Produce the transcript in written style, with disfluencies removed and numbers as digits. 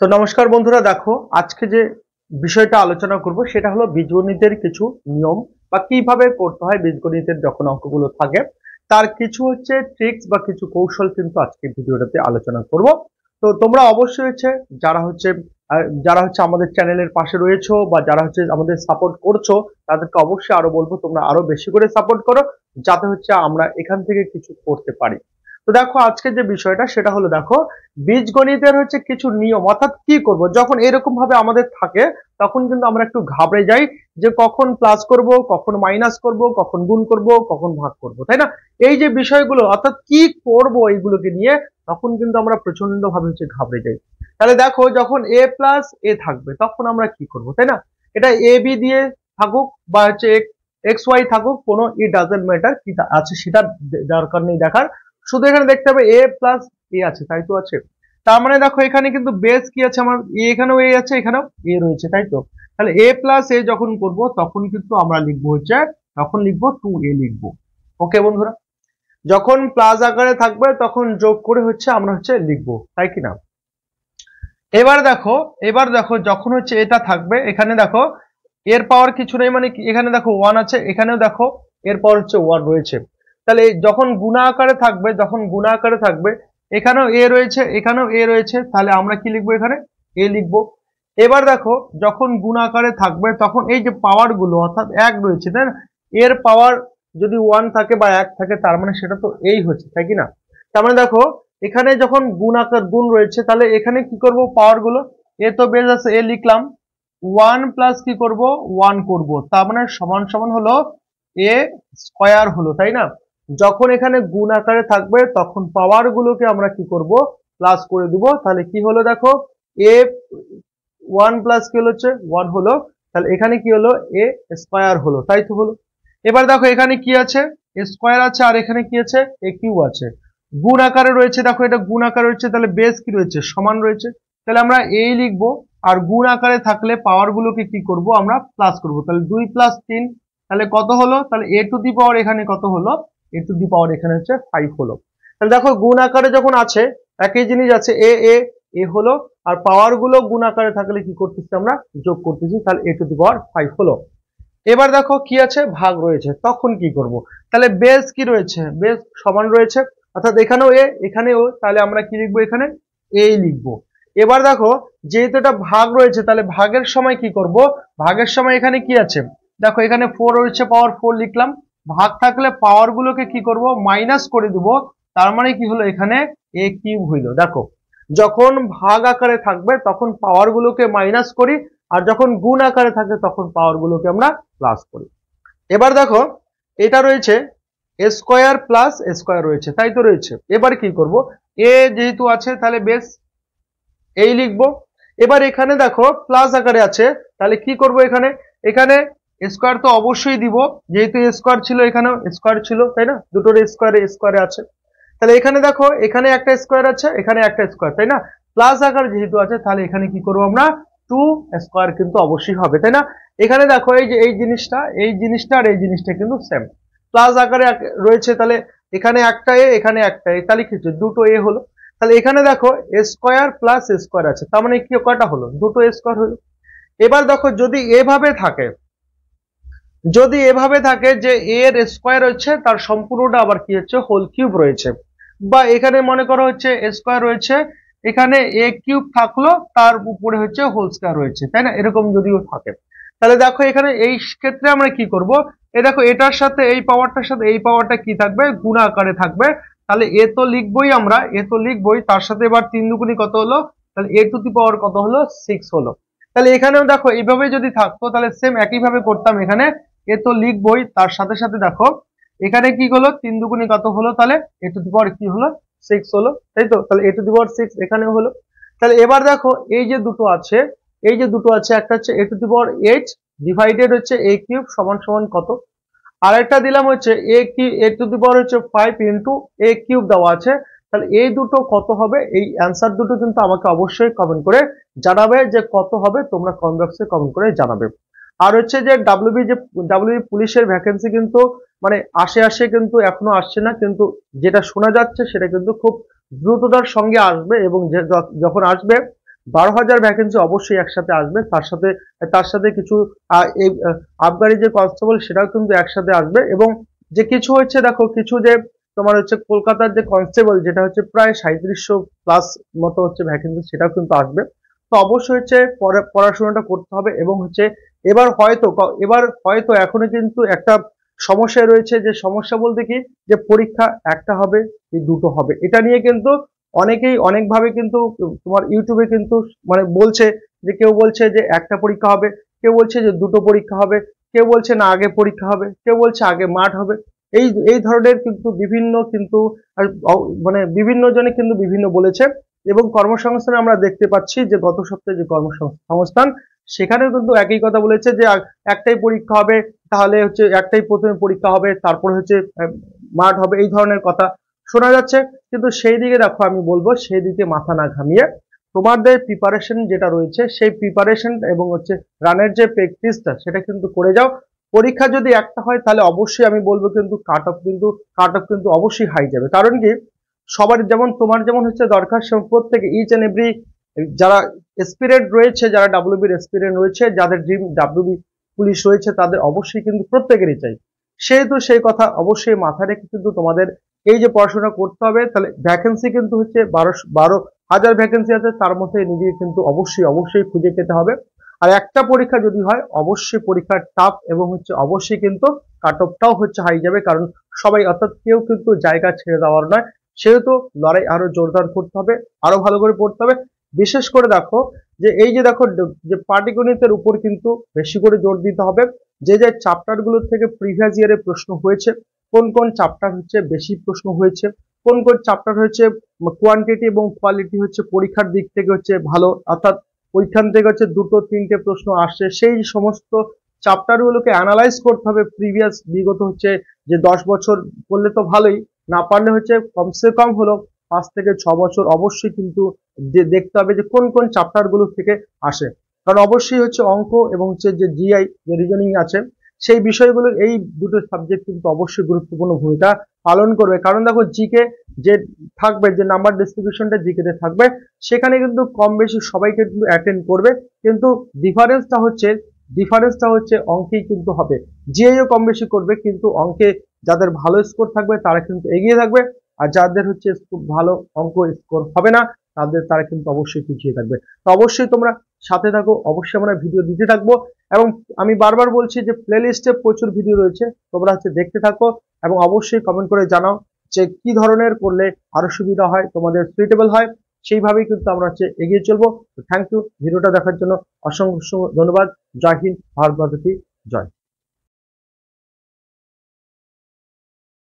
তো নমস্কার বন্ধুরা, দেখো আজকে যে বিষয়টা আলোচনা করব সেটা হলো বীজগণিতের কিছু নিয়ম বা কিভাবে করতে হয় বীজগণিতের যখন অঙ্কগুলো থাকে তার কিছু ট্রিক্স বা কিছু কৌশল কিন্তু আজকে ভিডিওটাতে আলোচনা করব। তো তোমরা অবশ্যই যারা আমাদের চ্যানেলের পাশে রয়েছো বা যারা আমাদের সাপোর্ট করছো তাদেরকে অবশ্যই আরো বলবো তোমরা আরো বেশি করে সাপোর্ট করো, যাতে আমরা এখান থেকে কিছু করতে পারি। তো দেখো আজকে যে বিষয়টা সেটা হলো, দেখো বীজগণিতের কিছু নিয়ম, অর্থাৎ কি করব যখন এরকম ভাবে আমাদের থাকে তখন কিন্তু আমরা একটু ঘাবড়ে যাই যে কখন প্লাস করব, কখন মাইনাস করব, কখন গুণ করব, কখন ভাগ করব, তাই না? এই যে বিষয়গুলো, অর্থাৎ কি করব এইগুলোকে নিয়ে তখন কিন্তু আমরা প্রচন্ড ভাবে ঘাবড়ে যাই। তাহলে দেখো যখন এ প্লাস এ থাকবে তখন আমরা কি করব, তাই না? এটা এ বি দিয়ে থাকুক বা এক্স ওয়াই থাকুক, কোনো ইট ডাজেন্ট ম্যাটার, কি আছে সেটা দরকার নেই দেখার। শুধু এখানে দেখতে হবে এ প্লাস এ আছে, তাই তো আছে। তার মানে দেখো এখানে কিন্তু বেস কি আছে, আমার এখানেও এ আছে, এখানেও এ রয়েছে, তাই তো। তাহলে এ প্লাস এ যখন করব তখন কিন্তু আমরা লিখবো তখন লিখবো 2a লিখবো। ওকে বন্ধুরা, যখন প্লাস আকারে থাকবে তখন যোগ করে আমরা লিখবো, তাই কি না? এবার দেখো যখন এটা থাকবে, এখানে দেখো এর পাওয়ার কিছু নেই, মানে এখানে দেখো 1 আছে, এখানেও দেখো এর পাওয়ার 1 রয়েছে। তাহলে যখন গুণা আকারে থাকবে এখানেও এ রয়েছে, এখানেও এ রয়েছে, তাহলে আমরা কি লিখবো? এখানে এ লিখবো। এবার দেখো যখন গুণ আকারে থাকবে তখন এই যে পাওয়ার গুলো অর্থাৎ 1 রয়েছে, তাই না? এর পাওয়ার যদি 1 থাকে বা 1 থাকে তার মানে সেটা তো এই হচ্ছে, তাই কি না? তার মানে দেখো এখানে যখন গুণ রয়েছে তাহলে এখানে কি করব, পাওয়ার গুলো এ তো বেস আছে, এ লিখলাম, 1 প্লাস কি করব 1 করব, তার মানে সমান সমান হলো এ স্কয়ার হলো, তাই না? যখন এখানে গুণ আকারে থাকবে তখন পাওয়ার গুলোকে আমরা কি করব, প্লাস করে দিব। তাহলে কি হলো দেখো, এ 1 প্লাস কি হলো 1 হলো, তাহলে এখানে কি হলো এ স্কয়ার হলো, তাই তো হলো। এবার দেখো এখানে কি আছে, এ স্কয়ার আছে, আর এখানে কি আছে, এ কিউ আছে, গুণ আকারে রয়েছে। দেখো এটা গুণ আকারে রয়েছে, তাহলে বেস কি রয়েছে, সমান রয়েছে, তাহলে আমরা এই লিখবো। আর গুণ আকারে থাকলে পাওয়ার গুলোকে কি করব, আমরা প্লাস করব। তাহলে 2 প্লাস 3, তাহলে কত হলো? তাহলে এ টু দি পাওয়ার এখানে কত হলো, এ টু দি পাওয়ার এখানে 5 হলো। তাহলে দেখো গুণ আকারে যখন আছে একই জিনিস আছে, এ এ এ হলো, আর পাওয়ার গুলো গুণ আকারে থাকলে কি করতেছি, আমরা যোগ করতেছি, তাহলে এ টু দি পাওয়ার 5 হলো। এবার দেখো কি আছে, ভাগ রয়েছে, তখন কি করব? তাহলে বেস কি রয়েছে, বেস সমান রয়েছে, অর্থাৎ এখানেও এ এখানেও, তাহলে আমরা কি লিখবো, এখানে এ লিখবো। এবার দেখো যেহেতু এটা ভাগ রয়েছে তাহলে ভাগের সময় কি করব, ভাগের সময় এখানে কি আছে, দেখো এখানে 4 রয়েছে, পাওয়ার 4 লিখলাম। ভাগ থাকলে পাওয়ার গুলোকে কি করব, মাইনাস করে দিব, তার মানে কি হলো, এখানে এ কিউব হইলো। দেখো যখন ভাগ আকারে থাকবে তখন পাওয়ার গুলোকে মাইনাস করি, আর যখন গুণ আকারে থাকে তখন পাওয়ার গুলোকে আমরা প্লাস করি। এবার দেখো এটা রয়েছে এ স্কয়ার প্লাস এ স্কয়ার রয়েছে, তাই তো রয়েছে। এবার কি করব, এ যেহেতু আছে তাহলে বেস এই লিখবো। এবার এখানে দেখো প্লাস আকারে আছে, তাহলে কি করব, এখানে এখানে স্কয়ার তো অবশ্যই দিব, যেহেতু স্কয়ার ছিল এখানেও স্কয়ার ছিল, তাই না? দুটোর স্কয়ারে আছে, তাহলে এখানে দেখো এখানে একটা স্কয়ার আছে, এখানে একটা স্কয়ার, তাই না? প্লাস আকার যেহেতু আছে তাহলে এখানে কি করব, আমরা 2 স্কয়ার কিন্তু অবশ্যই হবে, তাই না? এখানে দেখো এই যে এই জিনিসটা আর এই জিনিসটা কিন্তু সেম, প্লাস আকারে রয়েছে, তাহলে এখানে একটা এ এখানে একটা এ, তাহলে কি হচ্ছে, দুটো এ হলো। তাহলে এখানে দেখো এ স্কয়ার প্লাস এ স্কয়ার আছে, তার মানে কি কয়টা হলো, দুটো এ স্কয়ার হলো। এবার দেখো যদি এভাবে থাকে যে এর স্কয়ার হচ্ছে তার সম্পূর্ণটা আবার কি হচ্ছে, হোল কিউব রয়েছে, বা এখানে মনে করো স্কয়ার রয়েছে, এখানে এ কিউব থাকলো, তার উপরে হোল স্কয়ার রয়েছে, তাই না? এরকম যদিও থাকে তাহলে দেখো এখানে এই ক্ষেত্রে আমরা কি করব, দেখো এটার সাথে এই পাওয়ারটার সাথে এই পাওয়ারটা কি থাকবে, গুণ আকারে থাকবে, তাহলে এ তো লিখবই, আমরা এ তো লিখবই, তার সাথে এবার 3 দুগুণী কত হলো, তাহলে এ টু দি পাওয়ার কত হলো, 6 হলো। তাহলে এখানেও দেখো এইভাবে যদি থাকতো তাহলে সেম একইভাবে করতাম, এখানে এ তো লিখবই, তার সাথে সাথে দেখো এখানে কি হলো, 3 দুগুণী কত হলো, তাহলে এ টু দি পাওয়ার কি হলো, 6 হলো, তাই তো। তাহলে এ টু দি পাওয়ার 6 এখানেও হলো। তাহলে এবার দেখো এই যে দুটো আছে, একটা হচ্ছে a to the power 8 divided a cube সমান সমান কত, আরেকটা দিলাম a to the power 5 into a cube দেওয়া আছে। তাহলে এই দুটো কত হবে, এই অ্যান্সার দুটো কিন্তু আমাকে অবশ্যই কমেন্ট করে জানাবে যে কত হবে, তোমরা কমেন্ট বক্সে কমেন্ট করে জানাবে। আর যে ডাব্লিউবি পুলিশের ভ্যাকেন্সি কিন্তু মানে আসে কিন্তু এখনো আসছে না, কিন্তু যেটা শোনা যাচ্ছে সেটা কিন্তু খুব দ্রুততার সঙ্গে আসবে, এবং যখন আসবে 12,000 ভ্যাকেন্সি অবশ্যই একসাথে আসবে, তার সাথে কিছু আবগারি যে কনস্টেবল সেটাও কিন্তু একসাথে আসবে। এবং যে কিছু হচ্ছে দেখো, কিছু যে তোমার হচ্ছে কলকাতার যে কনস্টেবল, যেটা হচ্ছে প্রায় 3700 প্লাস মতো হচ্ছে ভ্যাকেন্সি, সেটাও কিন্তু আসবে। তো অবশ্যই হচ্ছে পড়াশোনাটা করতে হবে। এবং হচ্ছে এবার হয়তো এখনো কিন্তু একটা সমস্যা রয়েছে, যে সমস্যা বলতে কি, যে পরীক্ষা একটা হবে কি দুটো হবে, এটা নিয়ে কিন্তু অনেকেই অনেকভাবে কিন্তু তোমার ইউটিউবে কিন্তু মানে বলছে, যে কেউ বলছে যে একটা পরীক্ষা হবে, কেউ বলছে যে দুটো পরীক্ষা হবে, কেউ বলছে না আগে পরীক্ষা হবে, কেউ বলছে আগে মাঠ হবে। এই এই ধরনের কিন্তু বিভিন্ন কিন্তু মানে বিভিন্ন জনে কিন্তু বিভিন্ন বলেছে। এবং কর্মসংস্থানে আমরা দেখতে পাচ্ছি যে গত সপ্তাহে যে কর্মসংস্থান, সেখানেও কিন্তু একই কথা বলেছে যে একটাই পরীক্ষা হবে, তাহলে হচ্ছে একটাই প্রথমে পরীক্ষা হবে, তারপর হচ্ছে মাঠ হবে, এই ধরনের কথা শোনা যাচ্ছে। কিন্তু সেই দিকে দেখো, আমি বলবো সেই দিকে মাথা না ঘামিয়ে তোমাদের প্রিপারেশন যেটা রয়েছে, সেই প্রিপারেশন এবং হচ্ছে রানের যে প্র্যাকটিসটা, সেটা কিন্তু করে যাও। পরীক্ষা যদি একটা হয়, তাহলে অবশ্যই আমি বলবো কিন্তু কাট অফ কিন্তু অবশ্যই হাই যাবে। কারণ কি, সবার যেমন তোমার যেমন হচ্ছে দরকার, প্রত্যেকে ইচ এন্ড এভরি যারা এসপিরেন্ট রয়েছে, যারা ডাব্লিউবির এসপিরেন্ট রয়েছে, যাদের ড্রিম ডাব্লিউবি পুলিশ রয়েছে, তাদের অবশ্যই কিন্তু প্রত্যেকেরই চাই। সেহেতু সেই কথা অবশ্যই মাথায় রেখে কিন্তু তোমাদের এই যে পড়াশোনা করতে হবে। তাহলে ভ্যাকেন্সি কিন্তু হচ্ছে 12,000 ভ্যাকেন্সি আছে, তার মধ্যে নিজেকে কিন্তু অবশ্যই খুঁজে পেতে হবে। আর একটা পরীক্ষা যদি হয়, অবশ্যই পরীক্ষার টাফ এবং হচ্ছে অবশ্যই কিন্তু কাট অফটাও হচ্ছে হাই যাবে। কারণ সবাই, অর্থাৎ কেউ কিন্তু জায়গা ছেড়ে দেওয়ার নয়। সেহেতু লড়াই আরো জোরদার করতে হবে, আরো ভালো করে পড়তে হবে। বিশেষ করে দেখো, যে এই যে দেখো, যে পাটিগণিতের উপর কিন্তু বেশি করে জোর দিতে হবে। যে চ্যাপ্টার গুলোর থেকে প্রিভিয়াস ইয়ারে প্রশ্ন হয়েছে, কোন কোন চ্যাপ্টার হচ্ছে বেশি প্রশ্ন হয়েছে, কোন কোন চ্যাপ্টার হচ্ছে কোয়ান্টিটি এবং কোয়ালিটি হচ্ছে পরীক্ষার দিক থেকে হচ্ছে ভালো, অর্থাৎ ওইখান থেকে হচ্ছে দুটো তিনটে প্রশ্ন আসছে, সেই সমস্ত চ্যাপ্টার গুলোকে অ্যানালাইজ করতে হবে। প্রিভিয়াস বিগত হচ্ছে যে 10 বছর করলে তো ভালোই, না পারলে হচ্ছে কমসে কম হলো 5 থেকে 6 বছর অবশ্যই কিন্তু দেখতে হবে যে কোন কোন চ্যাপ্টার গুলো থেকে আসে। কারণ অবশ্যই হচ্ছে অঙ্ক এবং হচ্ছে যে জিআই, যে রিজনিং আছে, সেই বিষয়গুলো, এই দুটো সাবজেক্ট কিন্তু অবশ্যই গুরুত্বপূর্ণ ভূমিকা পালন করবে। কারণ দেখো, জিকে যে থাকবে, যে নাম্বার ডিস্ট্রিবিউশনটা জিকে তে থাকবে, সেখানে কিন্তু কম বেশি সবাইকে কিন্তু অ্যাটেন্ড করবে। কিন্তু ডিফারেন্সটা হচ্ছে অঙ্কেই কিন্তু হবে। জিআইও কম বেশি করবে, কিন্তু অঙ্কে যাদের ভালো স্কোর থাকবে তারা কিন্তু এগিয়ে থাকবে, আর যাদের হচ্ছে খুব ভালো অঙ্ক স্কোর হবে না, তারা কিন্তু অবশ্যই পিছিয়ে থাকবে। তো অবশ্যই তোমরা সাথে থাকো, অবশ্যই আমরা ভিডিও দিতে থাকবো। এবং আমি বারবার বলছি যে প্লে লিস্টে প্রচুর ভিডিও রয়েছে, তোমরা হচ্ছে দেখতে থাকো। এবং অবশ্যই কমেন্ট করে জানাও যে কি ধরনের করলে আরো সুবিধা হয়, তোমাদের সুইটেবল হয়, সেইভাবেই কিন্তু আমরা হচ্ছে এগিয়ে চলবো। থ্যাংক ইউ ভিডিওটা দেখার জন্য, অসংখ্য ধন্যবাদ। জয় হিন্দ, ভারত মাতা কি জয়।